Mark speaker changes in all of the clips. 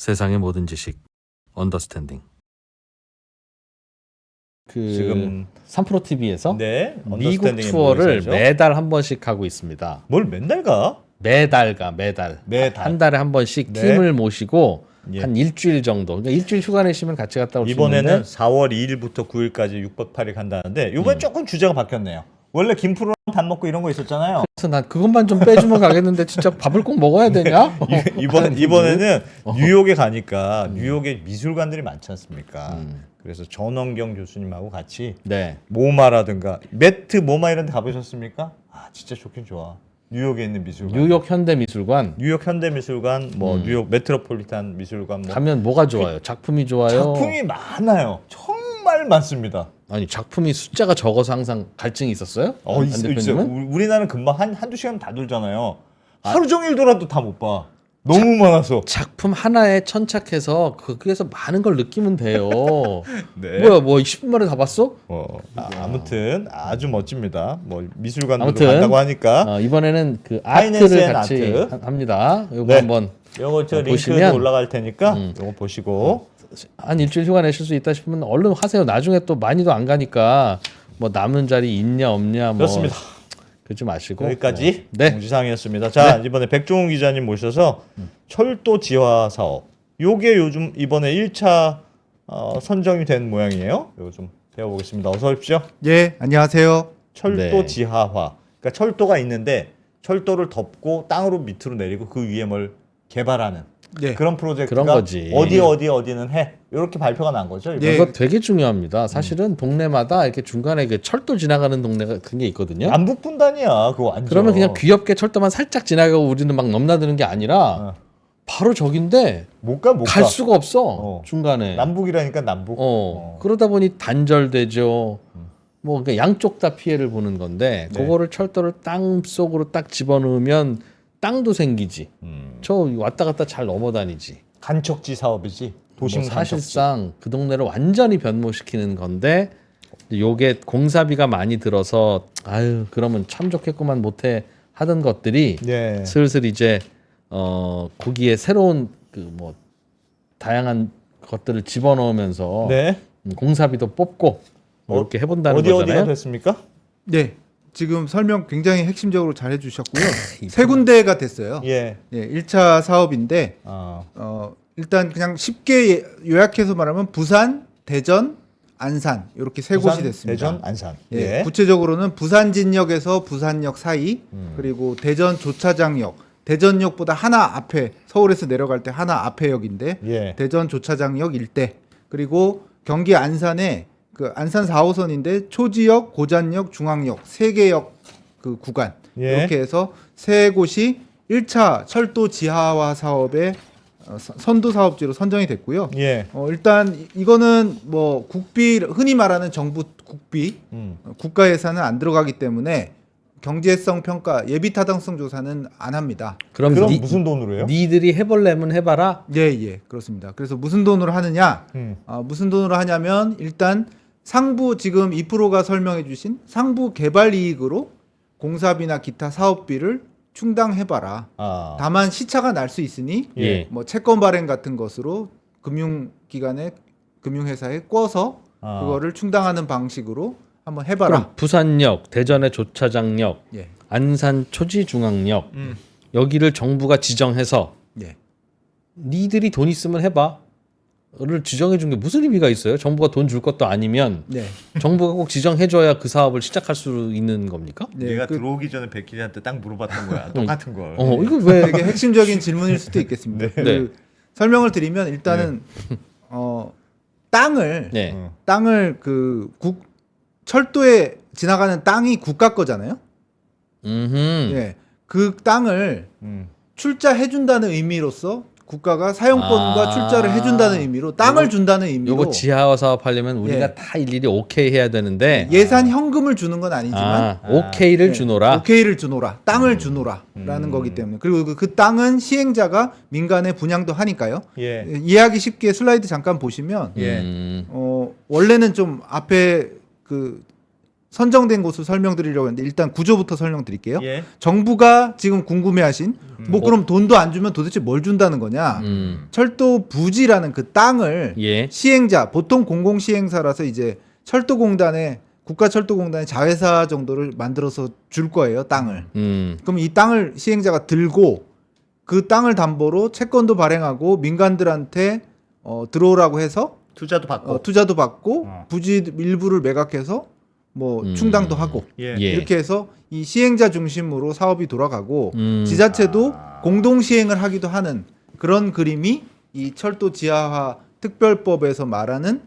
Speaker 1: 세상의 모든 지식 언더스탠딩.
Speaker 2: 지금
Speaker 1: 3프로 TV에서
Speaker 2: 네,
Speaker 1: 미국
Speaker 2: 언더스탠딩에
Speaker 1: 투어를
Speaker 2: 모여있어야죠.
Speaker 1: 매달 한 번씩 하고 있습니다.
Speaker 2: 뭘 맨날 가?
Speaker 1: 매달 한 달에 한 번씩
Speaker 2: 네.
Speaker 1: 팀을 모시고
Speaker 2: 예.
Speaker 1: 한 일주일 정도. 그러니까 일주일 휴가 내시면 같이 갔다 올 수
Speaker 2: 이번에는
Speaker 1: 있는데
Speaker 2: 4월 2일부터 9일까지 6박 8일 간다는데 이번 조금 주제가 바뀌었네요. 원래 김프로랑 밥 먹고 이런 거 있었잖아요.
Speaker 1: 그래서 난 그것만 좀 빼주면 가겠는데 진짜 밥을 꼭 먹어야 되냐?
Speaker 2: 이번에는 뉴욕에 가니까 뉴욕에 미술관들이 많지 않습니까? 그래서 전원경 교수님하고 같이
Speaker 1: 네.
Speaker 2: 모마라든가 매트 모마 이런 데 가보셨습니까? 아 진짜 좋긴 좋아. 뉴욕에 있는 미술관.
Speaker 1: 뉴욕 현대미술관
Speaker 2: 뉴욕 현대미술관, 뭐 뉴욕 메트로폴리탄 미술관 뭐
Speaker 1: 가면 뭐가 좋아요? 작품이 좋아요?
Speaker 2: 작품이 많아요. 정말 많습니다.
Speaker 1: 아니 작품이 숫자가 적어서 항상 갈증이 있었어요? 안
Speaker 2: 있어요.
Speaker 1: 대표님은?
Speaker 2: 우리나라는 금방 한두 시간 다 돌잖아요. 하루 종일 돌아도 다 못 봐. 너무 많아서.
Speaker 1: 작품 하나에 천착해서 거기에서 많은 걸 느끼면 돼요.
Speaker 2: 네.
Speaker 1: 뭐야, 뭐 10분 만에 다 봤어?
Speaker 2: 아무튼 아주 멋집니다. 뭐 미술관도
Speaker 1: 아무튼,
Speaker 2: 간다고 하니까.
Speaker 1: 이번에는 그
Speaker 2: 파이낸스
Speaker 1: 아트를
Speaker 2: 앤
Speaker 1: 같이
Speaker 2: 아트.
Speaker 1: 합니다. 요거
Speaker 2: 네.
Speaker 1: 한번
Speaker 2: 요거 저
Speaker 1: 보시면,
Speaker 2: 링크도 올라갈 테니까 요거 보시고.
Speaker 1: 한 일주일 휴가 내실 수 있다 싶으면 얼른 하세요. 나중에 또 많이도 안 가니까 뭐 남는 자리 있냐 없냐 뭐
Speaker 2: 그렇습니다.
Speaker 1: 그러지 마시고
Speaker 2: 여기까지
Speaker 1: 네.
Speaker 2: 공지사항이었습니다. 자, 이번에 백종훈 기자님 모셔서 철도 지화 사업. 요게 요즘 이번에 1차 선정이 된 모양이에요. 요거 좀 배워보겠습니다. 어서 오십시오.
Speaker 3: 예, 안녕하세요.
Speaker 2: 철도
Speaker 1: 네.
Speaker 2: 지하화. 그러니까 철도가 있는데 철도를 덮고 땅으로 밑으로 내리고 그 위에 뭘 개발하는
Speaker 3: 예.
Speaker 2: 그런 프로젝트가
Speaker 1: 그런 거지.
Speaker 2: 어디는 해. 이렇게 발표가 난 거죠. 이번에.
Speaker 3: 예.
Speaker 1: 이거 되게 중요합니다. 사실은 동네마다 이렇게 중간에 그 철도 지나가는 동네가 그런 게 있거든요.
Speaker 2: 남북 분단이야. 그거 완전.
Speaker 1: 그러면 그냥 귀엽게 철도만 살짝 지나가고 우리는 막 넘나드는 게 아니라
Speaker 2: 어.
Speaker 1: 바로 저긴데
Speaker 2: 못 가.
Speaker 1: 갈 수가 없어. 중간에.
Speaker 2: 남북이라니까 남북.
Speaker 1: 그러다 보니 단절되죠. 뭐 그러니까 양쪽 다 피해를 보는 건데
Speaker 2: 네.
Speaker 1: 그거를 철도를 땅 속으로 딱 집어넣으면 땅도 생기지. 저 왔다 갔다 잘 넘어다니지.
Speaker 2: 간척지 사업이지. 도심
Speaker 1: 뭐
Speaker 2: 간척지.
Speaker 1: 사실상 그 동네를 완전히 변모시키는 건데 요게 공사비가 많이 들어서 아유 그러면 참 좋겠구만 못해 하던 것들이
Speaker 2: 예.
Speaker 1: 슬슬 이제 거기에 새로운 그 뭐 다양한 것들을 집어넣으면서
Speaker 2: 네.
Speaker 1: 공사비도 뽑고 뭐 이렇게 해본다는
Speaker 2: 어디가
Speaker 1: 거잖아요.
Speaker 2: 됐습니까?
Speaker 3: 네, 지금 설명 굉장히 핵심적으로 잘 해주셨고요. 세 군데가 됐어요.
Speaker 2: 예.
Speaker 3: 예, 1차 사업인데
Speaker 2: 아.
Speaker 3: 일단 그냥 쉽게 요약해서 말하면 부산, 대전, 안산 이렇게 세
Speaker 2: 부산,
Speaker 3: 곳이 됐습니다.
Speaker 2: 대전, 안산.
Speaker 3: 예,
Speaker 2: 예.
Speaker 3: 구체적으로는 부산진역에서 부산역 사이, 그리고 대전 조차장역, 대전역보다 하나 앞에 서울에서 내려갈 때 하나 앞에 역인데
Speaker 2: 예.
Speaker 3: 대전 조차장역 일대, 그리고 경기 안산에 그 안산 4호선인데 초지역, 고잔역, 중앙역 세 개 역 그 구간
Speaker 2: 예.
Speaker 3: 이렇게 해서 세 곳이 1차 철도 지하화 사업의 선도 사업지로 선정이 됐고요.
Speaker 2: 예.
Speaker 3: 일단 이거는 뭐 국비 흔히 말하는 정부 국비 국가 예산은 안 들어가기 때문에 경제성 평가 예비 타당성 조사는 안 합니다.
Speaker 2: 그럼
Speaker 1: 그럼
Speaker 2: 무슨 돈으로 해요?
Speaker 1: 니들이 해볼래면 해봐라.
Speaker 3: 예, 그렇습니다. 그래서 무슨 돈으로 하느냐? 무슨 돈으로 하냐면 일단 상부 지금 2%가 설명해 주신 상부 개발 이익으로 공사비나 기타 사업비를 충당해봐라.
Speaker 2: 아.
Speaker 3: 다만 시차가 날 수 있으니
Speaker 1: 예.
Speaker 3: 뭐 채권 발행 같은 것으로 금융기관에 금융회사에 꿔서 그거를 충당하는 방식으로 한번 해봐라.
Speaker 1: 그럼 부산역, 대전의 조차장역,
Speaker 3: 예.
Speaker 1: 안산 초지중앙역 여기를 정부가 지정해서
Speaker 3: 예.
Speaker 1: 니들이 돈 있으면 해봐를 지정해 준 게 무슨 의미가 있어요? 정부가 돈 줄 것도 아니면
Speaker 3: 네.
Speaker 1: 정부가 꼭 지정해줘야 그 사업을 시작할 수 있는 겁니까?
Speaker 2: 내가
Speaker 3: 그
Speaker 2: 들어오기 전에 백기리한테 딱 물어봤던 거야. 똑같은 걸.
Speaker 1: 이거 왜?
Speaker 3: 되게 핵심적인 질문일 수도 있겠습니다.
Speaker 2: 네.
Speaker 3: 그
Speaker 1: 네.
Speaker 3: 설명을 드리면 일단은 땅을
Speaker 1: 네.
Speaker 3: 땅을 철도에 지나가는 땅이 국가 거잖아요. 예. 그 땅을 출자해 준다는 의미로서 국가가 사용권과 출자를 해 준다는 의미로 땅을 준다는 의미로
Speaker 1: 요거 지하화 사업 하려면 우리가
Speaker 3: 예.
Speaker 1: 다 일일이 오케이 해야 되는데
Speaker 3: 예산 현금을 주는 건 아니지만
Speaker 1: 오케이를
Speaker 3: 예,
Speaker 1: 주노라.
Speaker 3: 오케이를 주노라. 땅을 주노라라는 거기 때문에. 그리고 그 땅은 시행자가 민간에 분양도 하니까요.
Speaker 2: 예.
Speaker 3: 이해하기 쉽게 슬라이드 잠깐 보시면
Speaker 2: 예.
Speaker 3: 원래는 좀 앞에 그 선정된 곳을 설명드리려고 했는데 일단 구조부터 설명드릴게요.
Speaker 2: 예.
Speaker 3: 정부가 지금 궁금해하신 뭐 그럼 돈도 안 주면 도대체 뭘 준다는 거냐? 철도 부지라는 그 땅을
Speaker 1: 예.
Speaker 3: 시행자 보통 공공시행사라서 이제 철도공단에 국가철도공단의 자회사 정도를 만들어서 줄 거예요 땅을. 그럼 이 땅을 시행자가 들고 그 땅을 담보로 채권도 발행하고 민간들한테 들어오라고 해서
Speaker 2: 투자도 받고.
Speaker 3: 투자도 받고 부지 일부를 매각해서 뭐 충당도 하고
Speaker 2: 예.
Speaker 1: 예.
Speaker 3: 이렇게 해서 이 시행자 중심으로 사업이 돌아가고 지자체도 공동 시행을 하기도 하는 그런 그림이 이 철도 지하화 특별법에서 말하는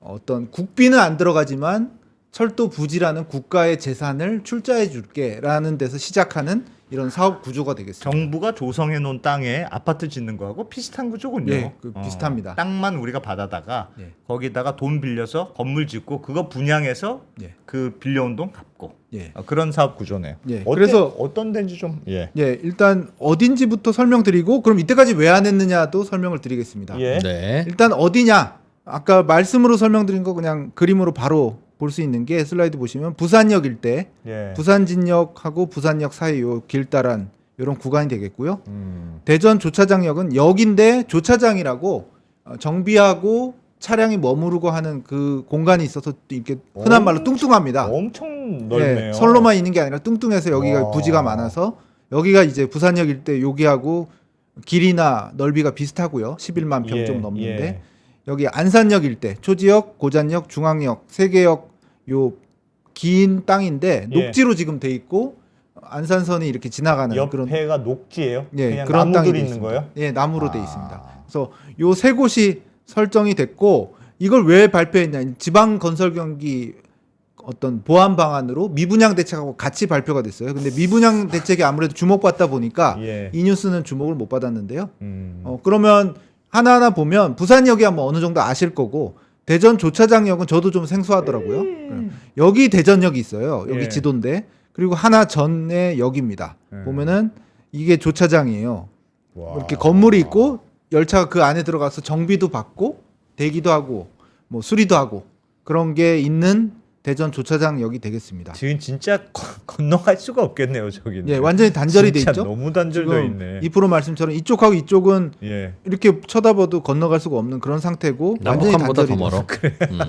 Speaker 3: 어떤 국비는 안 들어가지만 철도 부지라는 국가의 재산을 출자해 줄게라는 데서 시작하는 이런 사업 구조가 되겠습니다.
Speaker 2: 정부가 조성해 놓은 땅에 아파트 짓는 거하고 비슷한 구조군요.
Speaker 3: 네, 비슷합니다.
Speaker 2: 땅만 우리가 받아다가
Speaker 3: 네.
Speaker 2: 거기다가 돈 빌려서 건물 짓고 그거 분양해서
Speaker 3: 예.
Speaker 2: 그 빌려온 돈 갚고
Speaker 3: 예.
Speaker 2: 그런 사업 구조네요.
Speaker 3: 예,
Speaker 2: 그래서 어떤 데인지 좀 예.
Speaker 3: 예, 일단 어딘지부터 설명드리고 그럼 이때까지 왜 안 했느냐도 설명을 드리겠습니다.
Speaker 2: 예.
Speaker 1: 네.
Speaker 3: 일단 어디냐? 아까 말씀으로 설명드린 거 그냥 그림으로 바로 볼 수 있는 게 슬라이드 보시면 부산역 일대,
Speaker 2: 예.
Speaker 3: 부산진역하고 부산역 사이 요 길다란 이런 구간이 되겠고요.
Speaker 2: 음.
Speaker 3: 대전 조차장역은 역인데 조차장이라고 정비하고 차량이 머무르고 하는 그 공간이 있어서 이렇게 흔한 말로 뚱뚱합니다.
Speaker 2: 엄청 넓네요.
Speaker 3: 예, 선로만 있는 게 아니라 뚱뚱해서 여기가
Speaker 2: 와.
Speaker 3: 부지가 많아서 여기가 이제 부산역 일대 여기하고 길이나 넓이가 비슷하고요. 11만 평 좀 넘는데
Speaker 2: 예.
Speaker 3: 여기 안산역 일대 초지역, 고잔역, 중앙역, 세계역 요 긴 땅인데
Speaker 2: 예.
Speaker 3: 녹지로 지금 돼 있고 안산선이 이렇게 지나가는 그런
Speaker 2: 옆에가 녹지예요.
Speaker 3: 예,
Speaker 2: 그냥
Speaker 3: 그런 땅이
Speaker 2: 나무들이
Speaker 3: 돼
Speaker 2: 있는
Speaker 3: 있습니다.
Speaker 2: 거예요.
Speaker 3: 예, 나무로 돼
Speaker 2: 아.
Speaker 3: 있습니다. 그래서 요 세 곳이 설정이 됐고 이걸 왜 발표했냐? 지방 건설 경기 어떤 보완 방안으로 미분양 대책하고 같이 발표가 됐어요. 근데 미분양 대책이 아무래도 주목받다 보니까
Speaker 2: 예.
Speaker 3: 이 뉴스는 주목을 못 받았는데요.
Speaker 2: 음.
Speaker 3: 그러면 하나하나 보면 부산역이 아마 어느 정도 아실 거고 대전 조차장역은 저도 좀 생소하더라고요. 여기 대전역이 있어요. 여기
Speaker 2: 예.
Speaker 3: 지도인데 그리고 하나 전에 역입니다. 보면은 이게 조차장이에요.
Speaker 2: 와.
Speaker 3: 이렇게 건물이 있고 열차가 그 안에 들어가서 정비도 받고 대기도 하고 뭐 수리도 하고 그런 게 있는 대전 조차장역이 되겠습니다.
Speaker 2: 지금 진짜 건너갈 수가 없겠네요, 저기는.
Speaker 3: 예, 완전히 단절이 돼
Speaker 2: 진짜
Speaker 3: 있죠.
Speaker 2: 너무 단절돼
Speaker 3: 지금
Speaker 2: 있네.
Speaker 3: 2% 말씀처럼 이쪽하고 이쪽은
Speaker 2: 예.
Speaker 3: 이렇게 쳐다봐도 건너갈 수가 없는 그런 상태고 완전히
Speaker 1: 남북한보다
Speaker 3: 단절이
Speaker 1: 더 멀어.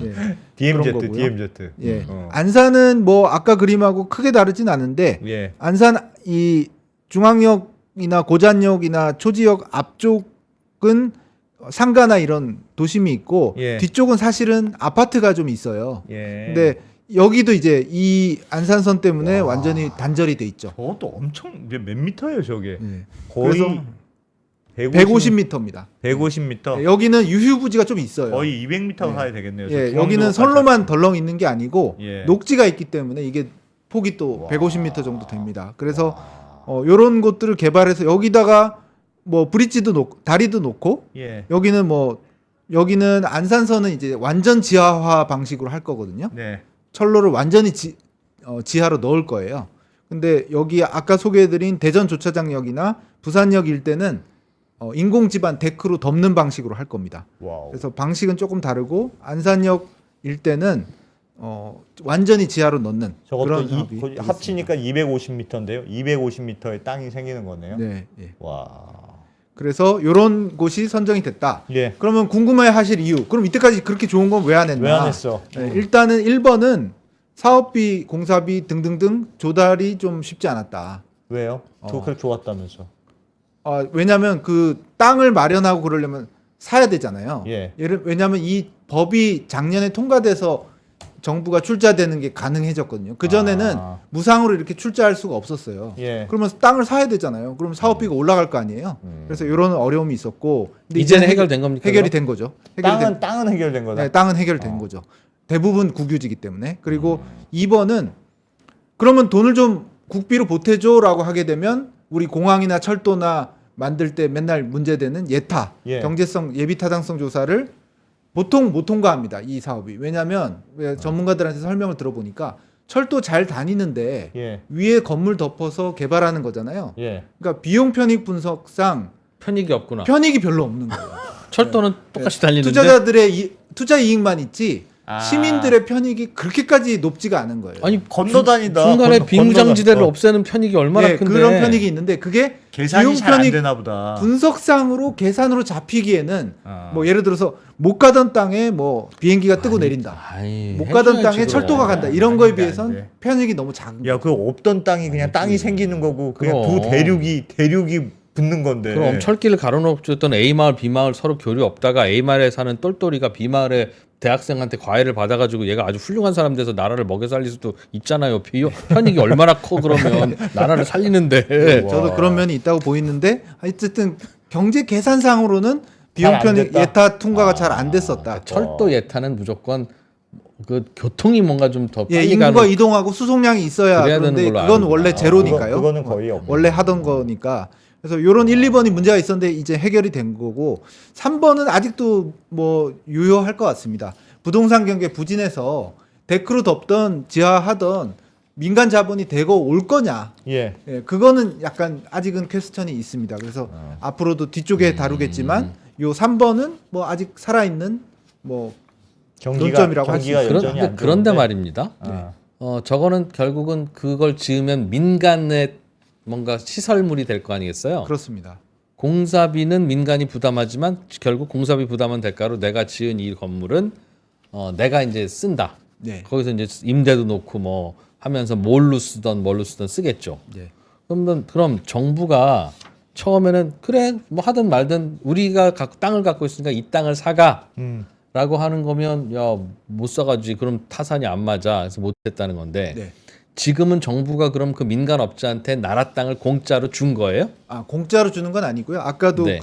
Speaker 3: 예. 그런
Speaker 2: DMZ,
Speaker 3: 거고요.
Speaker 2: DMZ.
Speaker 3: 예.
Speaker 2: 어.
Speaker 3: 안산은 뭐 아까 그림하고 크게 다르진 않은데
Speaker 2: 예.
Speaker 3: 안산 이 중앙역이나 고잔역이나 초지역 앞쪽은 상가나 이런 도심이 있고
Speaker 2: 예.
Speaker 3: 뒤쪽은 사실은 아파트가 좀 있어요.
Speaker 2: 예.
Speaker 3: 근데 여기도 이제 이 안산선 때문에
Speaker 2: 와.
Speaker 3: 완전히 단절이 돼 있죠.
Speaker 2: 저것도 엄청 몇 미터예요, 저게?
Speaker 3: 예.
Speaker 2: 거의
Speaker 3: 그래서 150m입니다.
Speaker 2: 150m.
Speaker 3: 여기는 유휴부지가 좀 있어요.
Speaker 2: 거의 200m
Speaker 3: 예.
Speaker 2: 가야 되겠네요. 저
Speaker 3: 예,
Speaker 2: 중앙도로
Speaker 3: 여기는 선로만 덜렁 있는 게 아니고
Speaker 2: 예.
Speaker 3: 녹지가 있기 때문에 이게 폭이 또
Speaker 2: 와.
Speaker 3: 150m 정도 됩니다. 그래서 요런 곳들을 개발해서 여기다가 뭐 브릿지도 놓고 다리도 놓고
Speaker 2: 예.
Speaker 3: 여기는 안산선은 이제 완전 지하화 방식으로 할 거거든요.
Speaker 2: 네.
Speaker 3: 철로를 완전히 지하로 넣을 거예요. 근데 여기 아까 소개해드린 대전 조차장역이나 부산역 일대는 인공 지반 데크로 덮는 방식으로 할 겁니다.
Speaker 2: 와우.
Speaker 3: 그래서 방식은 조금 다르고 안산역 일대는 완전히 지하로 넣는
Speaker 2: 저것도
Speaker 3: 그런 사업이
Speaker 2: 거의
Speaker 3: 되겠습니다.
Speaker 2: 합치니까 250m인데요. 250m의 땅이 생기는 거네요.
Speaker 3: 네, 예.
Speaker 2: 와.
Speaker 3: 그래서 이런 곳이 선정이 됐다.
Speaker 2: 예.
Speaker 3: 그러면 궁금해하실 이유. 그럼 이때까지 그렇게 좋은 건 왜 안 했나?
Speaker 2: 왜 안 했어?
Speaker 3: 네, 일단은 1번은 사업비, 공사비 등등등 조달이 좀 쉽지 않았다.
Speaker 2: 왜요? 그렇게 좋았다면서.
Speaker 3: 왜냐하면 그 땅을 마련하고 그러려면 사야 되잖아요.
Speaker 2: 예.
Speaker 3: 왜냐하면 이 법이 작년에 통과돼서 정부가 출자되는 게 가능해졌거든요. 그 전에는 무상으로 이렇게 출자할 수가 없었어요.
Speaker 2: 예.
Speaker 3: 그러면 땅을 사야 되잖아요. 그럼 사업비가 올라갈 거 아니에요. 그래서 이런 어려움이 있었고, 근데
Speaker 1: 이제는 해결된 겁니까?
Speaker 3: 해결이 된 거죠.
Speaker 2: 땅은 해결된 거다.
Speaker 3: 네, 땅은 해결된 거죠. 대부분 국유지기 때문에. 그리고 2번은 그러면 돈을 좀 국비로 보태줘라고 하게 되면 우리 공항이나 철도나 만들 때 맨날 문제되는 예타,
Speaker 2: 예.
Speaker 3: 경제성, 예비타당성 조사를 보통 못 통과합니다. 이 사업이. 왜냐하면 전문가들한테 설명을 들어보니까 철도 잘 다니는데
Speaker 2: 예.
Speaker 3: 위에 건물 덮어서 개발하는 거잖아요.
Speaker 2: 예.
Speaker 3: 그러니까 비용 편익 분석상
Speaker 1: 편익이 없구나.
Speaker 3: 편익이 별로 없는 거예요.
Speaker 1: 철도는 똑같이 달리는데
Speaker 3: 투자자들의 투자 이익만 있지 시민들의 편익이 그렇게까지 높지가 않은 거예요.
Speaker 1: 아니
Speaker 2: 건너다니다.
Speaker 1: 중간에 빙장지대를
Speaker 2: 건너다니다.
Speaker 1: 없애는 편익이 얼마나
Speaker 3: 네,
Speaker 1: 큰데
Speaker 3: 그런 편익이 있는데 그게
Speaker 2: 계산이
Speaker 3: 비용
Speaker 2: 잘 안
Speaker 3: 편익
Speaker 2: 되나 보다.
Speaker 3: 분석상으로 계산으로 잡히기에는 뭐 예를 들어서 못 가던 땅에 뭐 비행기가 뜨고 내린다.
Speaker 1: 아이,
Speaker 3: 못 가던
Speaker 1: 해줘야지,
Speaker 3: 땅에
Speaker 1: 그럼.
Speaker 3: 철도가 간다. 이런
Speaker 2: 아니,
Speaker 3: 거에
Speaker 2: 안
Speaker 3: 비해선
Speaker 2: 돼.
Speaker 3: 편익이 너무 작은 거예요.
Speaker 2: 야, 그 없던 땅이 그냥 땅이 생기는 거고 그냥 두
Speaker 1: 그럼.
Speaker 2: 대륙이 붙는 건데.
Speaker 1: 그럼 철길을 가로놓았던 A 마을, B 마을 서로 교류 없다가 A 마을에 사는 똘똘이가 B 마을에 대학생한테 과외를 받아가지고 얘가 아주 훌륭한 사람 돼서 나라를 먹여 살릴 수도 있잖아요. 편익이 얼마나 커 그러면 나라를 살리는데.
Speaker 3: 저도 그런 면이 있다고 보이는데 어쨌든 경제 계산상으로는 비용
Speaker 2: 잘안
Speaker 3: 편익
Speaker 2: 됐다.
Speaker 3: 예타 통과가 잘 안 됐었다.
Speaker 1: 철도 예타는 무조건 그 교통이 뭔가 좀 더
Speaker 3: 예,
Speaker 1: 빨리
Speaker 3: 인구가
Speaker 1: 가는
Speaker 3: 이동하고 수송량이 있어야
Speaker 1: 그래야 되는
Speaker 3: 그런데
Speaker 1: 걸로
Speaker 3: 그건
Speaker 1: 알고
Speaker 3: 원래
Speaker 1: 있구나.
Speaker 3: 제로니까요.
Speaker 2: 그거는 거의 없네.
Speaker 3: 원래 하던 거니까. 그래서 요런 1, 2번이 문제가 있었는데 이제 해결이 된 거고 3번은 아직도 뭐 유효할 것 같습니다. 부동산 경계 부진해서 데크로 덮던 지하하던 민간 자본이 되고 올 거냐.
Speaker 2: 예.
Speaker 3: 예, 그거는 약간 아직은 퀘스천이 있습니다. 그래서 앞으로도 뒤쪽에 다루겠지만 요 3번은 뭐 아직 살아있는 뭐 논점이라고 할수
Speaker 2: 경기가
Speaker 3: 있어요.
Speaker 2: 여전히 안
Speaker 1: 그런데
Speaker 2: 좋은데.
Speaker 1: 말입니다.
Speaker 2: 아.
Speaker 1: 저거는 결국은 그걸 지으면 민간의 뭔가 시설물이 될 거 아니겠어요?
Speaker 3: 그렇습니다.
Speaker 1: 공사비는 민간이 부담하지만 결국 공사비 부담한 대가로 내가 지은 이 건물은 내가 이제 쓴다.
Speaker 3: 네.
Speaker 1: 거기서 이제 임대도 놓고 뭐 하면서 뭘로 쓰던 쓰겠죠.
Speaker 3: 네.
Speaker 1: 그럼 정부가 처음에는 그래 뭐 하든 말든 우리가 땅을 갖고 있으니까 이 땅을 사가라고 하는 거면 야 못 사가지 그럼 타산이 안 맞아 그래서 못했다는 건데
Speaker 3: 네.
Speaker 1: 지금은 정부가 그럼 그 민간 업자한테 나라 땅을 공짜로 준 거예요?
Speaker 3: 아, 공짜로 주는 건 아니고요. 아까도
Speaker 1: 네.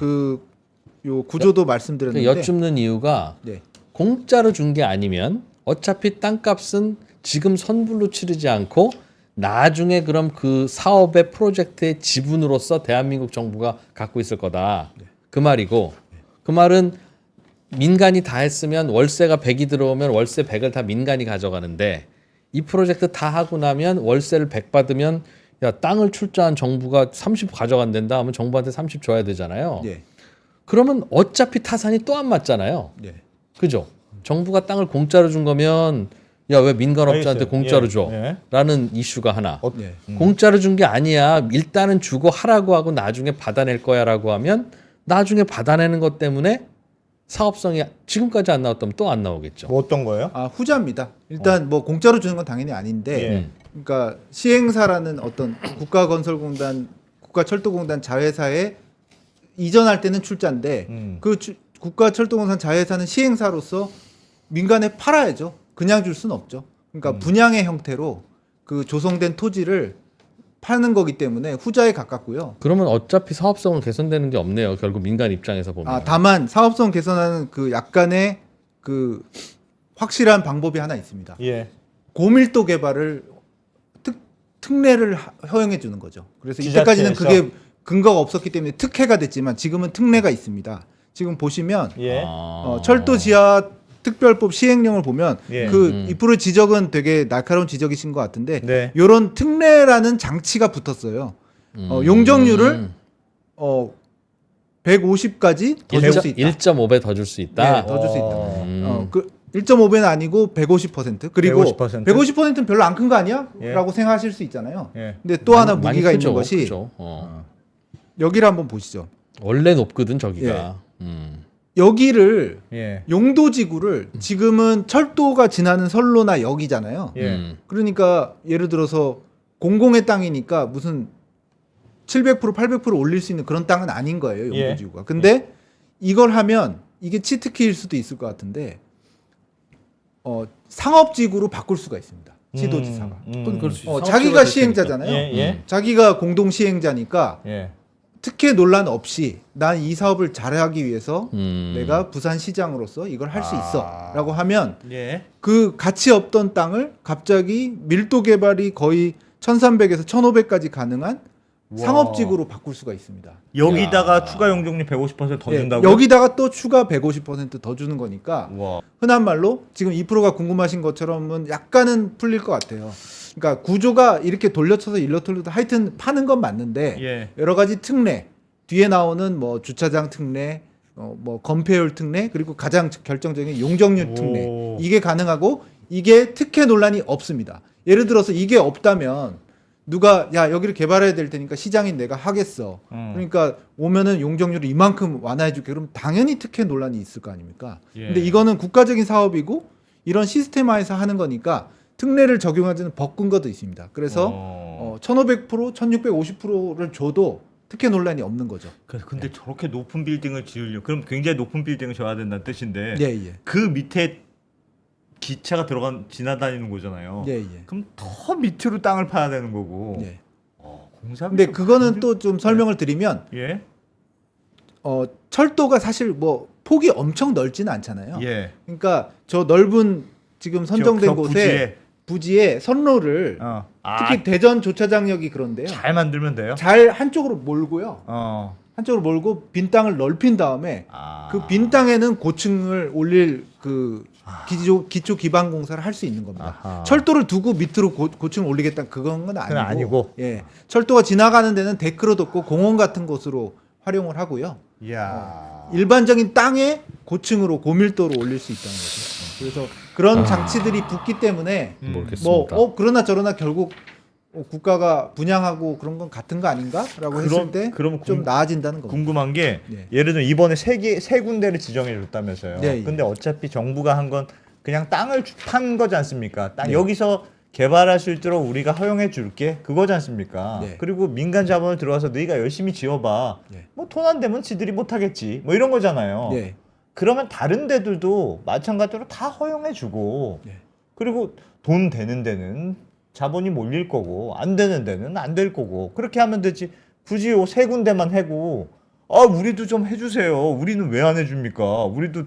Speaker 3: 요 구조도
Speaker 1: 그
Speaker 3: 말씀드렸는데
Speaker 1: 여쭙는 이유가
Speaker 3: 네.
Speaker 1: 공짜로 준 게 아니면 어차피 땅값은 지금 선불로 치르지 않고 나중에 그럼 그 사업의 프로젝트의 지분으로서 대한민국 정부가 갖고 있을 거다. 그 말이고 그 말은 민간이 다 했으면 월세가 100이 들어오면 월세 100을 다 민간이 가져가는데 이 프로젝트 다 하고 나면 월세를 100 받으면 야 땅을 출자한 정부가 30 가져간댄다 하면 정부한테 30 줘야 되잖아요.
Speaker 3: 네.
Speaker 1: 그러면 어차피 타산이 또 안 맞잖아요.
Speaker 3: 네.
Speaker 1: 그죠? 정부가 땅을 공짜로 준 거면 야 왜 민간업자한테
Speaker 2: 알겠어요.
Speaker 1: 공짜로
Speaker 2: 예,
Speaker 1: 줘?
Speaker 2: 예.
Speaker 1: 라는 이슈가 하나.
Speaker 3: 네.
Speaker 1: 공짜로 준 게 아니야. 일단은 주고 하라고 하고 나중에 받아낼 거야 라고 하면 나중에 받아내는 것 때문에 사업성이 지금까지 안 나왔다면 또 안 나오겠죠.
Speaker 2: 뭐 어떤 거예요?
Speaker 3: 아, 후자입니다. 일단 뭐 공짜로 주는 건 당연히 아닌데
Speaker 2: 예.
Speaker 3: 그러니까 시행사라는 어떤 국가건설공단, 국가철도공단 자회사에 이전할 때는 출자인데 그 국가철도공단 자회사는 시행사로서 민간에 팔아야죠. 그냥 줄 수는 없죠. 그러니까 분양의 형태로 그 조성된 토지를 파는 거기 때문에 후자에 가깝고요.
Speaker 1: 그러면 어차피 사업성은 개선되는 게 없네요. 결국 민간 입장에서 보면.
Speaker 3: 아, 다만 사업성 개선하는 그 약간의 그 확실한 방법이 하나 있습니다.
Speaker 2: 예.
Speaker 3: 고밀도 개발을 특례를 허용해 주는 거죠. 그래서
Speaker 2: 지자체에서?
Speaker 3: 이때까지는 그게 근거가 없었기 때문에 특혜가 됐지만 지금은 특례가 있습니다. 지금 보시면
Speaker 2: 예.
Speaker 3: 철도 지하 특별법 시행령을 보면
Speaker 2: 예.
Speaker 3: 그 이프로 지적은 되게 날카로운 지적이신 것 같은데
Speaker 2: 네.
Speaker 3: 이런 특례라는 장치가 붙었어요. 용적률을 150까지 더 줄 수 있다.
Speaker 1: 1.5배 더 줄 수 있다.
Speaker 3: 네, 더 줄 수 있다.
Speaker 2: 어.
Speaker 3: 그 1.5배는 아니고 150% 그리고
Speaker 2: 150%?
Speaker 3: 150%는 별로 안 큰 거 아니야?
Speaker 2: 예.
Speaker 3: 라고 생각하실 수 있잖아요.
Speaker 2: 예.
Speaker 3: 근데 또 하나
Speaker 1: 많이
Speaker 3: 무기가
Speaker 1: 크죠,
Speaker 3: 있는 것이
Speaker 1: 크죠.
Speaker 3: 여기를 한번 보시죠.
Speaker 1: 원래 높거든 저기가.
Speaker 3: 여기를
Speaker 2: 예.
Speaker 3: 용도지구를 지금은 철도가 지나는 선로나 역이잖아요.
Speaker 2: 예.
Speaker 3: 그러니까 예를 들어서 공공의 땅이니까 무슨 700% 800% 올릴 수 있는 그런 땅은 아닌 거예요.
Speaker 2: 예.
Speaker 3: 용도지구가. 근데 이걸 하면 이게 치트키일 수도 있을 것 같은데 상업지구로 바꿀 수가 있습니다. 시도지사가.
Speaker 1: 그럴 수 있어.
Speaker 3: 자기가 시행자잖아요.
Speaker 2: 예. 예.
Speaker 3: 자기가 공동 시행자니까
Speaker 2: 예.
Speaker 3: 특혜 논란 없이 난 이 사업을 잘하기 위해서
Speaker 1: 음.
Speaker 3: 내가 부산시장으로서 이걸 할 수 있어라고 하면
Speaker 2: 예.
Speaker 3: 그 가치 없던 땅을 갑자기 밀도 개발이 거의 1,300에서 1,500까지 가능한 상업지구로 바꿀 수가 있습니다.
Speaker 2: 여기다가 추가 용적률 150%더
Speaker 3: 예,
Speaker 2: 준다고요?
Speaker 3: 여기다가 또 추가 150%더 주는 거니까
Speaker 2: 와.
Speaker 3: 흔한 말로 지금 2%가 궁금하신 것처럼은 약간은 풀릴 것 같아요. 그러니까 구조가 이렇게 돌려쳐서 일로 돌려도 하여튼 파는 건 맞는데
Speaker 2: 예.
Speaker 3: 여러 가지 특례 뒤에 나오는 뭐 주차장 특례 뭐 건폐율 특례 그리고 가장 결정적인 용적률 특례
Speaker 2: 오.
Speaker 3: 이게 가능하고 이게 특혜 논란이 없습니다. 예를 들어서 이게 없다면 누가 야 여기를 개발해야 될 테니까 시장인 내가 하겠어. 그러니까 오면은 용적률을 이만큼 완화해줄게. 그럼 당연히 특혜 논란이 있을 거 아닙니까?
Speaker 2: 예.
Speaker 3: 근데 이거는 국가적인 사업이고 이런 시스템화해서 하는 거니까 특례를 적용하지는 법근거도 있습니다. 그래서 1,500%, 1,650%를 줘도 특혜 논란이 없는 거죠.
Speaker 2: 근데 저렇게 높은 빌딩을 지으려 그럼 굉장히 높은 빌딩을 져야 된다는 뜻인데
Speaker 3: 예, 예.
Speaker 2: 그 밑에 기차가 지나다니는 거잖아요.
Speaker 3: 예, 예.
Speaker 2: 그럼 더 밑으로 땅을 파야 되는 거고.
Speaker 3: 예.
Speaker 2: 공사.
Speaker 3: 근데 그거는 또 좀 설명을 드리면
Speaker 2: 예.
Speaker 3: 철도가 사실 뭐 폭이 엄청 넓지는 않잖아요.
Speaker 2: 예.
Speaker 3: 그러니까 저 넓은 지금 선정된
Speaker 2: 저
Speaker 3: 곳에 부지에 선로를 특히 대전 조차장역이 그런데요.
Speaker 2: 잘 만들면 돼요.
Speaker 3: 잘 한쪽으로 몰고요. 한쪽으로 몰고 빈 땅을 넓힌 다음에 그 빈 땅에는 고층을 올릴 그 기초 기반 공사를 할 수 있는 겁니다.
Speaker 2: 아하.
Speaker 3: 철도를 두고 밑으로 고층을 올리겠다 그건 건 아니고.
Speaker 2: 그건 아니고.
Speaker 3: 예. 철도가 지나가는 데는 데크로 덮고 공원 같은 곳으로 활용을 하고요.
Speaker 2: 이야.
Speaker 3: 일반적인 땅에 고층으로 고밀도로 올릴 수 있다는 거죠. 그래서 그런 장치들이 붙기 때문에
Speaker 1: 모르겠습니다.
Speaker 3: 그러나 저러나 결국 국가가 분양하고 그런 건 같은 거 아닌가라고 했을 때
Speaker 2: 그럼
Speaker 3: 좀 나아진다는 겁니다.
Speaker 2: 궁금한 게
Speaker 3: 예.
Speaker 2: 예를 들면 이번에 세 군데를 지정해 줬다면서요.
Speaker 3: 예, 예.
Speaker 2: 근데 어차피 정부가 한 건 그냥 땅을 판 거지 않습니까? 땅
Speaker 3: 네.
Speaker 2: 여기서 개발할 수 있도록 우리가 허용해 줄게 그거지 않습니까?
Speaker 3: 네.
Speaker 2: 그리고 민간 자본을 들어와서 너희가 열심히 지어봐.
Speaker 3: 네.
Speaker 2: 뭐 돈 안 되면 지들이 못 하겠지. 뭐 이런 거잖아요.
Speaker 3: 네.
Speaker 2: 그러면 다른 데들도 마찬가지로 다 허용해 주고
Speaker 3: 네.
Speaker 2: 그리고 돈 되는 데는 자본이 몰릴 거고 안 되는 데는 안 될 거고 그렇게 하면 되지. 굳이 요 세 군데만 해고 우리도 좀 해주세요. 우리는 왜 안 해줍니까? 우리도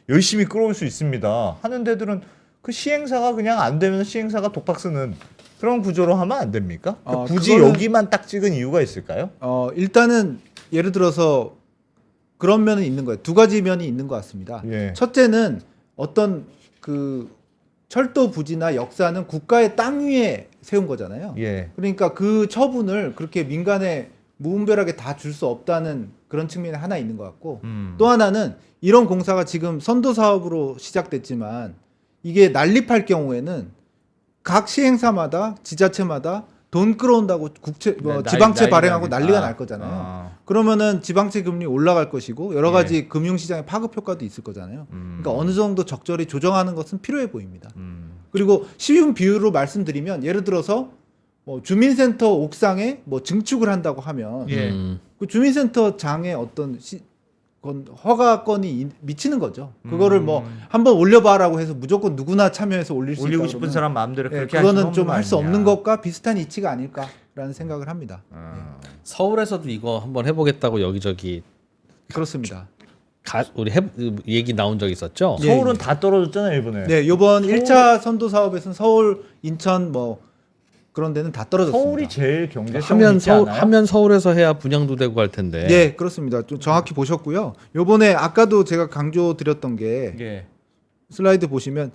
Speaker 2: 열심히 끌어올 수 있습니다. 하는 데들은 그 시행사가 그냥 안 되면 시행사가 독박 쓰는 그런 구조로 하면 안 됩니까? 그러니까 굳이
Speaker 3: 그거는-
Speaker 2: 여기만 딱 찍은 이유가 있을까요?
Speaker 3: 일단은 예를 들어서 그런 면은 있는 거예요. 두 가지 면이 있는 것 같습니다.
Speaker 2: 예.
Speaker 3: 첫째는 어떤 그 철도 부지나 역사는 국가의 땅 위에 세운 거잖아요.
Speaker 2: 예.
Speaker 3: 그러니까 그 처분을 그렇게 민간에 무분별하게 다 줄 수 없다는 그런 측면이 하나 있는 것 같고 또 하나는 이런 공사가 지금 선도 사업으로 시작됐지만 이게 난립할 경우에는 각 시행사마다 지자체마다 돈 끌어온다고 지방채 발행하고 난리가 날 거잖아요. 그러면은 지방채 금리 올라갈 것이고 여러 가지 금융시장의 파급 효과도 있을 거잖아요. 그러니까 어느 정도 적절히 조정하는 것은 필요해 보입니다. 그리고 쉬운 비유로 말씀드리면 예를 들어서 뭐 주민센터 옥상에 뭐 증축을 한다고 하면
Speaker 2: 예.
Speaker 3: 그 주민센터 장에 어떤 허가건이 미치는 거죠. 그거를 뭐 한번 올려봐라고 해서 무조건 누구나 참여해서 올릴 수 있다.
Speaker 2: 올리고 싶은 사람 마음대로 그렇게
Speaker 3: 그거는 좀 할
Speaker 2: 할
Speaker 3: 수 없는 것과 비슷한 이치가 아닐까라는 생각을 합니다.
Speaker 1: 서울에서도 이거 한번 해보겠다고 여기저기
Speaker 3: 그렇습니다.
Speaker 1: 얘기 나온 적 있었죠.
Speaker 3: 예.
Speaker 2: 서울은 다 떨어졌잖아요 이번에.
Speaker 3: 네, 이번 1차 선도 사업에서는 서울, 인천 뭐 그런 데는 다 떨어졌습니다.
Speaker 2: 서울이 제일 경제성이 있지 않아요?
Speaker 1: 하면 서울에서 해야 분양도 되고 할 텐데.
Speaker 3: 네, 그렇습니다. 좀 정확히 보셨고요. 요번에 아까도 제가 강조드렸던 게
Speaker 2: 예.
Speaker 3: 슬라이드 보시면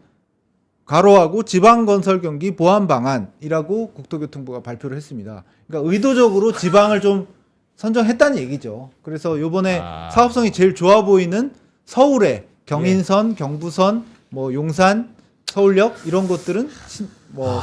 Speaker 3: 가로하고 지방건설 경기 보완 방안이라고 국토교통부가 발표를 했습니다. 그러니까 의도적으로 지방을 좀 선정했다는 얘기죠. 그래서 요번에 사업성이 제일 좋아 보이는 서울에 경인선, 경부선, 뭐 용산, 서울역 이런 것들은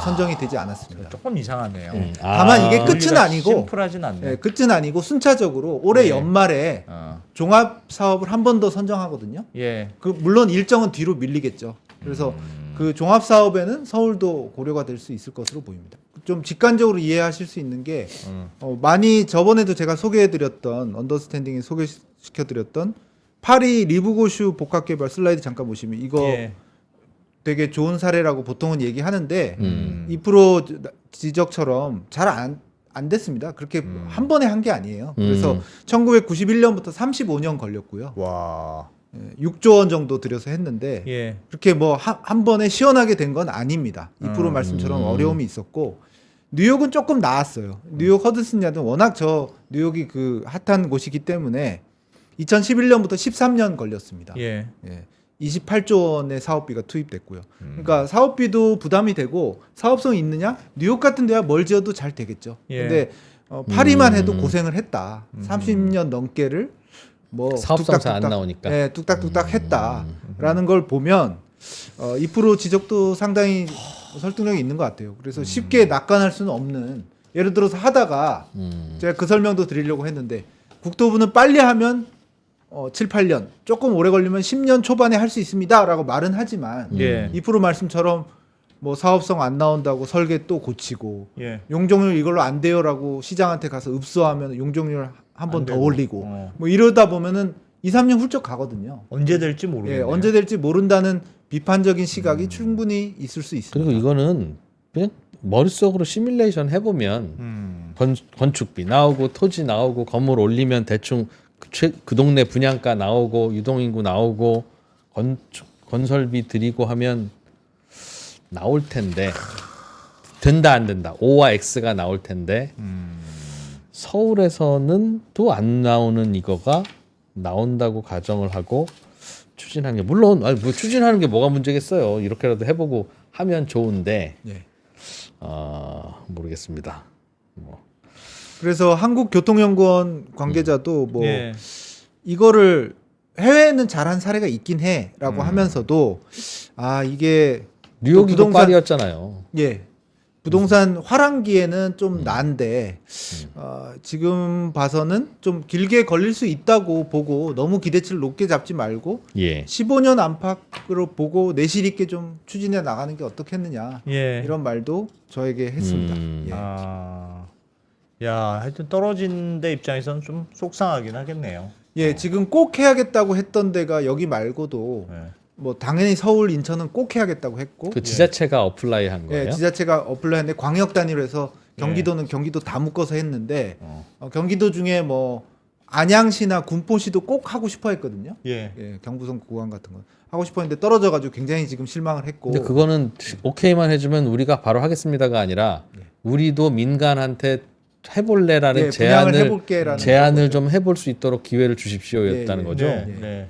Speaker 3: 선정이 되지 않았습니다.
Speaker 2: 조금 이상하네요.
Speaker 3: 다만 이게 끝은 아니고
Speaker 2: 심플하진 않네.
Speaker 3: 네, 끝은 아니고 순차적으로 올해
Speaker 2: 네.
Speaker 3: 연말에 종합 사업을 한 번 더 선정하거든요.
Speaker 2: 예.
Speaker 3: 물론 일정은 뒤로 밀리겠죠. 그래서 그 종합 사업에는 서울도 고려가 될 수 있을 것으로 보입니다. 좀 직관적으로 이해하실 수 있는 게 많이 저번에도 제가 소개해드렸던 언더스탠딩에 소개시켜드렸던 파리 리브고슈 복합개발 슬라이드 잠깐 보시면 이거
Speaker 2: 예.
Speaker 3: 되게 좋은 사례라고 보통은 얘기하는데 2% 지적처럼 잘 안 됐습니다. 그렇게 한 번에 한 게 아니에요. 그래서 1991년부터 35년 걸렸고요.
Speaker 2: 와.
Speaker 3: 6조 원 정도 들여서 했는데
Speaker 2: 예.
Speaker 3: 그렇게 뭐 한 번에 시원하게 된 건 아닙니다. 2% 말씀처럼 어려움이 있었고 뉴욕은 조금 나았어요. 뉴욕 허드슨 야드는 워낙 뉴욕이 그 핫한 곳이기 때문에 2011년부터 13년 걸렸습니다.
Speaker 2: 예.
Speaker 3: 28조 원의 사업비가 투입됐고요. 그러니까 사업비도 부담이 되고 사업성이 있느냐? 뉴욕 같은 데야 뭘 지어도 잘 되겠죠.
Speaker 2: 예.
Speaker 3: 근데 파리만 해도 고생을 했다. 30년 넘게를 뭐
Speaker 1: 사업성사 안 나오니까.
Speaker 3: 네, 뚝딱뚝딱 했다라는 걸 보면 2% 지적도 상당히 설득력이 있는 것 같아요. 그래서 쉽게 낙관할 수는 없는, 예를 들어서 하다가 제가 그 설명도 드리려고 했는데 국토부는 빨리 하면 7, 8년, 조금 오래 걸리면 10년 초반에 할 수 있습니다라고 말은 하지만
Speaker 2: 예.
Speaker 3: 2% 말씀처럼 뭐 사업성 안 나온다고 설계 또 고치고
Speaker 2: 예.
Speaker 3: 용적률 이걸로 안 돼요라고 시장한테 가서 읍소하면 용적률 한 번
Speaker 2: 안
Speaker 3: 더
Speaker 2: 되고.
Speaker 3: 올리고 뭐 이러다 보면은 2, 3년 훌쩍 가거든요.
Speaker 2: 언제 될지
Speaker 3: 예,
Speaker 2: 모르겠네요.
Speaker 3: 언제 될지 모른다는 비판적인 시각이 충분히 있을 수 있습니다.
Speaker 1: 그리고 이거는 그냥 머릿속으로 시뮬레이션 해보면 건축비 나오고 토지 나오고 건물 올리면 대충 그 동네 분양가 나오고 유동인구 나오고 건설비 들이고 하면 나올 텐데 된다 안 된다 O와 X가 나올 텐데 서울에서는 또 안 나오는 이거가 나온다고 가정을 하고 추진하는 게 물론 뭐 추진하는 게 뭐가 문제겠어요. 이렇게라도 해보고 하면 좋은데
Speaker 3: 예.
Speaker 1: 모르겠습니다. 뭐.
Speaker 3: 그래서 한국교통연구원 관계자도 뭐
Speaker 2: 예.
Speaker 3: 이거를 해외에는 잘한 사례가 있긴 해라고 하면서도 이게
Speaker 1: 뉴욕이
Speaker 3: 또
Speaker 1: 파리였잖아요.
Speaker 3: 예. 부동산 화랑기에는 좀 난데 지금 봐서는 좀 길게 걸릴 수 있다고 보고 너무 기대치를 높게 잡지 말고
Speaker 1: 예.
Speaker 3: 15년 안팎으로 보고 내실 있게 좀 추진해 나가는 게 어떻겠느냐
Speaker 2: 예.
Speaker 3: 이런 말도 저에게 했습니다. 예.
Speaker 2: 야, 하여튼 떨어진 데 입장에서는 좀 속상하긴 하겠네요.
Speaker 3: 예, 지금 꼭 해야겠다고 했던 데가 여기 말고도
Speaker 2: 예.
Speaker 3: 뭐 당연히 서울, 인천은 꼭 해야겠다고 했고
Speaker 1: 그 지자체가 어플라이 한 거예요.
Speaker 3: 예, 지자체가 어플라이했는데 광역 단위로 해서 경기도는 경기도 다 묶어서 했는데 경기도 중에 뭐 안양시나 군포시도 꼭 하고 싶어 했거든요.
Speaker 2: 예.
Speaker 3: 예, 경부선 구간 같은 거 하고 싶어 했는데 떨어져 가지고 굉장히 지금 실망을 했고.
Speaker 1: 근데 그거는 오케이만 해주면 우리가 바로 하겠습니다가 아니라 우리도 민간한테 해볼래라는
Speaker 3: 예, 분양을 해볼게라는
Speaker 1: 제안을 좀 해볼 수 있도록 기회를 주십시오였다는
Speaker 3: 예, 예.
Speaker 1: 거죠.
Speaker 2: 네. 네.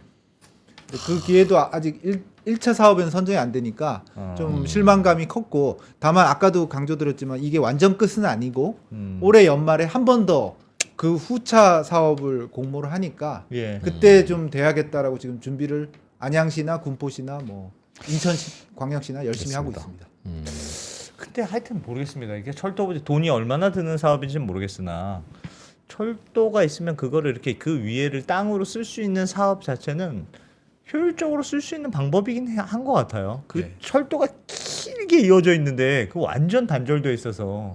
Speaker 3: 그 기회도 아직 1차 사업에는 선정이 안 되니까 좀 실망감이 컸고, 다만 아까도 강조드렸지만 이게 완전 끝은 아니고 올해 연말에 한 번 더 그 후차 사업을 공모를 하니까
Speaker 2: 예.
Speaker 3: 그때 좀 돼야겠다라고 지금 준비를 안양시나 군포시나 뭐 인천시, 광역시나 열심히 하고 있습니다.
Speaker 2: 근데 하여튼 모르겠습니다. 이게 철도 돈이 얼마나 드는 사업인지는 모르겠으나 철도가 있으면 그거를 이렇게 그 위에를 땅으로 쓸 수 있는 사업 자체는 효율적으로 쓸 수 있는 방법이긴 한 것 같아요. 그
Speaker 3: 네.
Speaker 2: 철도가 길게 이어져 있는데 그 완전 단절돼 있어서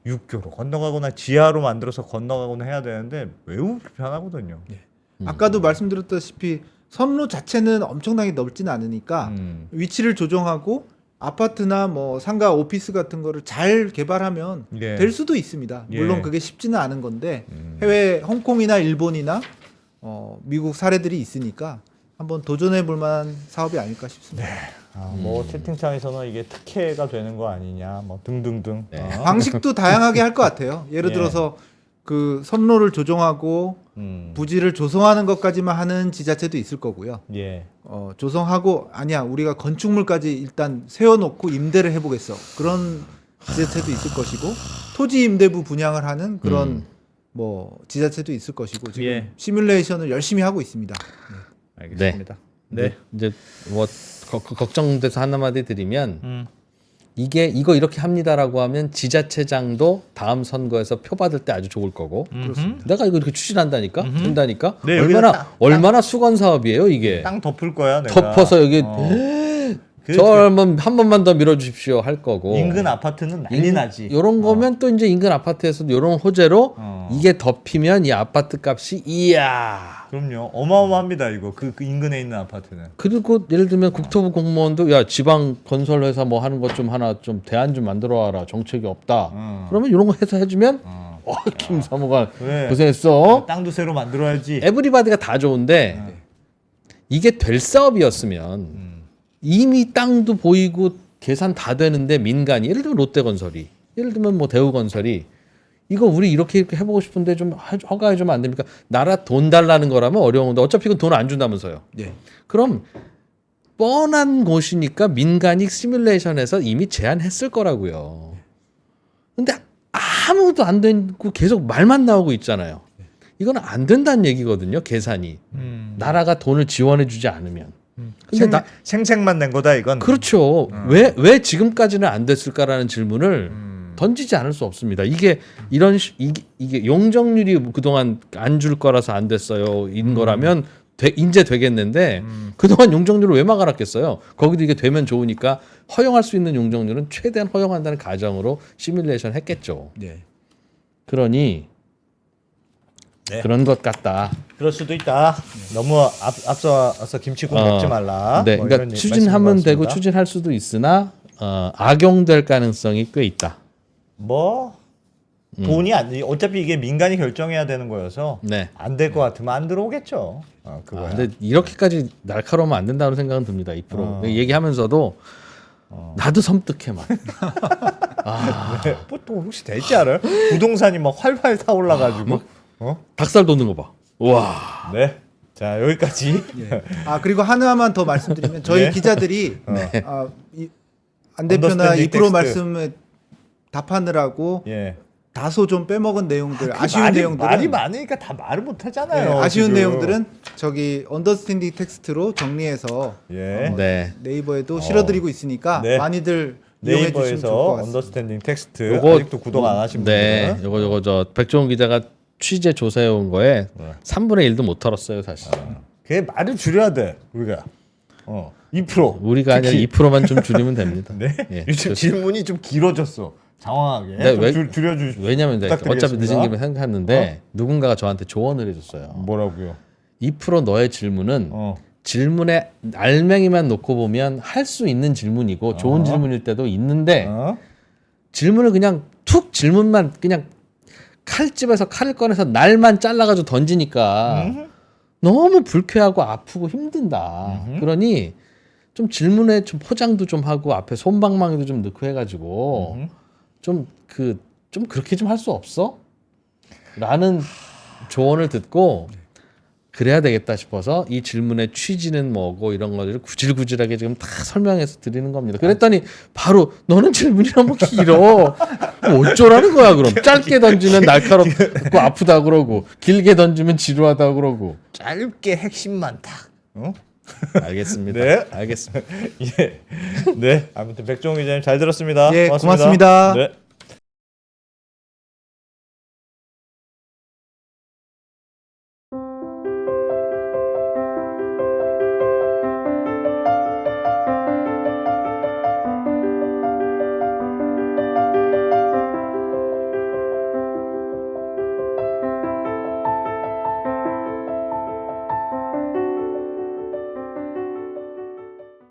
Speaker 2: 육교로 건너가거나 지하로 만들어서 건너가거나 해야 되는데 매우 불편하거든요.
Speaker 3: 아까도 말씀드렸다시피 선로 자체는 엄청나게 넓지는 않으니까 위치를 조정하고 아파트나 뭐 상가 오피스 같은 거를 잘 개발하면
Speaker 2: 예.
Speaker 3: 될 수도 있습니다.
Speaker 2: 예.
Speaker 3: 물론 그게 쉽지는 않은 건데 해외 홍콩이나 일본이나 미국 사례들이 있으니까 한번 도전해 볼 만한 사업이 아닐까 싶습니다.
Speaker 2: 뭐 채팅창에서는 이게 특혜가 되는 거 아니냐, 뭐 등등등.
Speaker 1: 네.
Speaker 3: 방식도 다양하게 할 것 같아요. 예를
Speaker 2: 예.
Speaker 3: 들어서 그 선로를 조정하고 부지를 조성하는 것까지만 하는 지자체도 있을 거고요.
Speaker 2: 예.
Speaker 3: 조성하고 아니야 우리가 건축물까지 일단 세워놓고 임대를 해보겠어 그런 지자체도 있을 것이고 토지 임대부 분양을 하는 그런 뭐 지자체도 있을 것이고 지금
Speaker 2: 예.
Speaker 3: 시뮬레이션을 열심히 하고 있습니다.
Speaker 2: 알겠습니다. 네.
Speaker 1: 이제 뭐 걱정돼서 한마디 드리면 이거 이렇게 합니다라고 하면 지자체장도 다음 선거에서 표 받을 때 아주 좋을 거고 내가 이거 이렇게 추진한다니까 된다니까
Speaker 2: 네, 여기다
Speaker 1: 얼마나 수건 사업이에요 이게
Speaker 2: 땅 덮을 거야 내가.
Speaker 1: 덮어서 여기 저 한번 한 번만 더 밀어주십시오 할 거고
Speaker 2: 인근 아파트는 난리 나지.
Speaker 1: 이런 거면 또 이제 인근 아파트에서도 이런 호재로 이게 덮이면 이 아파트 값이 이야.
Speaker 2: 그럼요. 어마어마합니다 이거. 그 인근에 있는 아파트는.
Speaker 1: 그리고 예를 들면 국토부 공무원도 야 지방 건설 회사 뭐 하는 것 좀 하나 좀 대안 좀 만들어 와라 정책이 없다. 그러면 이런 거 해서 해주면 김사모가
Speaker 2: 그래.
Speaker 1: 고생했어.
Speaker 2: 땅도 새로 만들어야지.
Speaker 1: 에브리바디가 다 좋은데 이게 될 사업이었으면 이미 땅도 보이고 계산 다 되는데 민간이 예를 들면 롯데건설이 예를 들면 뭐 대우건설이 이거 우리 이렇게 해보고 싶은데 좀 허가해주면 안 됩니까? 나라 돈 달라는 거라면 어려운데 어차피 그건 돈 안 준다면서요.
Speaker 3: 네.
Speaker 1: 그럼 뻔한 곳이니까 민간이 시뮬레이션에서 이미 제안했을 거라고요. 근데 아무것도 안 되고 계속 말만 나오고 있잖아요. 이건 안 된다는 얘기거든요. 계산이 나라가 돈을 지원해주지 않으면. 근데
Speaker 2: 생색만 낸 거다 이건.
Speaker 1: 그렇죠. 왜 지금까지는 안 됐을까라는 질문을 던지지 않을 수 없습니다. 이게 이게 용적률이 그동안 안 줄 거라서 안 됐어요. 인 거라면 이제 되겠는데 그동안 용적률을 왜 막아놨겠어요? 거기도 이게 되면 좋으니까 허용할 수 있는 용적률은 최대한 허용한다는 가정으로 시뮬레이션 했겠죠.
Speaker 3: 네.
Speaker 1: 그러니
Speaker 2: 네.
Speaker 1: 그런 것 같다.
Speaker 2: 그럴 수도 있다. 너무 앞서서 김치국 먹지 말라.
Speaker 1: 네,
Speaker 2: 뭐
Speaker 1: 그러니까
Speaker 2: 이런
Speaker 1: 추진하면
Speaker 2: 말씀인 것
Speaker 1: 되고
Speaker 2: 같습니다.
Speaker 1: 추진할 수도 있으나 악용될 가능성이 꽤 있다.
Speaker 2: 뭐 돈이 안 어차피 이게 민간이 결정해야 되는 거여서
Speaker 1: 네.
Speaker 2: 안 될 것 같으면 안 들어오겠죠. 그거야.
Speaker 1: 근데 이렇게까지 날카로우면 안 된다는 생각은 듭니다. 2%. 얘기하면서도 나도 섬뜩해 막.
Speaker 2: 네, 보통 혹시 될지 알아요? 부동산이 막 활활 타올라가지고.
Speaker 1: 닭살 돋는 거 봐. 와.
Speaker 2: 네. 자 여기까지.
Speaker 3: 아 그리고 하나만 더 말씀드리면 저희
Speaker 2: 네.
Speaker 3: 기자들이 안 대표나
Speaker 2: 언더스탠딩
Speaker 3: 2%
Speaker 2: 텍스트.
Speaker 3: 말씀에 답하느라고
Speaker 2: 예.
Speaker 3: 다소 좀 빼먹은 내용들, 아쉬운 내용들은
Speaker 2: 말이 많으니까 다 말을 못 하잖아요.
Speaker 3: 네, 아쉬운
Speaker 2: 지금.
Speaker 3: 내용들은 저기 언더스탠딩 텍스트로 정리해서
Speaker 2: 예.
Speaker 1: 네.
Speaker 3: 네이버에도 실어드리고 있으니까
Speaker 2: 네.
Speaker 3: 많이들 이용해 주시면 좋을 것
Speaker 2: 네이버에서
Speaker 3: 같습니다.
Speaker 2: 언더스탠딩 텍스트
Speaker 1: 요거-
Speaker 2: 아직도 구독 안 하신
Speaker 1: 네.
Speaker 2: 분들은
Speaker 1: 요거 저 백종원 기자가 취재 조사해 온 거에
Speaker 2: 네.
Speaker 1: 3분의 1도 못 털었어요, 사실.
Speaker 2: 그게 말을 줄여야 돼 우리가. 2%.
Speaker 1: 우리가 아니라
Speaker 2: 특히.
Speaker 1: 2%만 좀 줄이면 됩니다.
Speaker 2: 네.
Speaker 1: 예,
Speaker 2: 요즘 질문이 좀 길어졌어. 장황하게.
Speaker 1: 네, 왜-
Speaker 2: 좀 줄여주.
Speaker 1: 왜냐면 내가 어차피
Speaker 2: 부탁드리겠습니다.
Speaker 1: 늦은 김에 생각했는데 누군가가 저한테 조언을 해줬어요.
Speaker 2: 뭐라고요?
Speaker 1: 2% 너의 질문은
Speaker 2: 어.
Speaker 1: 질문에 알맹이만 놓고 보면 할 수 있는 질문이고 좋은 질문일 때도 있는데 질문을 그냥 툭 질문만 그냥 칼집에서 칼을 꺼내서 날만 잘라가지고 던지니까 너무 불쾌하고 아프고 힘든다. 그러니 좀 질문에 좀 포장도 좀 하고 앞에 솜방망이도 좀 넣고 해가지고 좀 그렇게 좀 할 수 없어? 라는 조언을 듣고 그래야 되겠다 싶어서 이 질문의 취지는 뭐고 이런 것들을 구질구질하게 지금 다 설명해서 드리는 겁니다. 그랬더니 바로 너는 질문이 너무 길어. 뭐 어쩌라는 거야 그럼. 짧게 던지면 날카롭고 아프다 그러고 길게 던지면 지루하다 그러고.
Speaker 2: 짧게 핵심만 딱.
Speaker 1: 알겠습니다.
Speaker 2: 네.
Speaker 1: 알겠습니다.
Speaker 2: 예. 네. 아무튼 백종원 기자님 잘 들었습니다.
Speaker 3: 예, 고맙습니다.
Speaker 2: 네.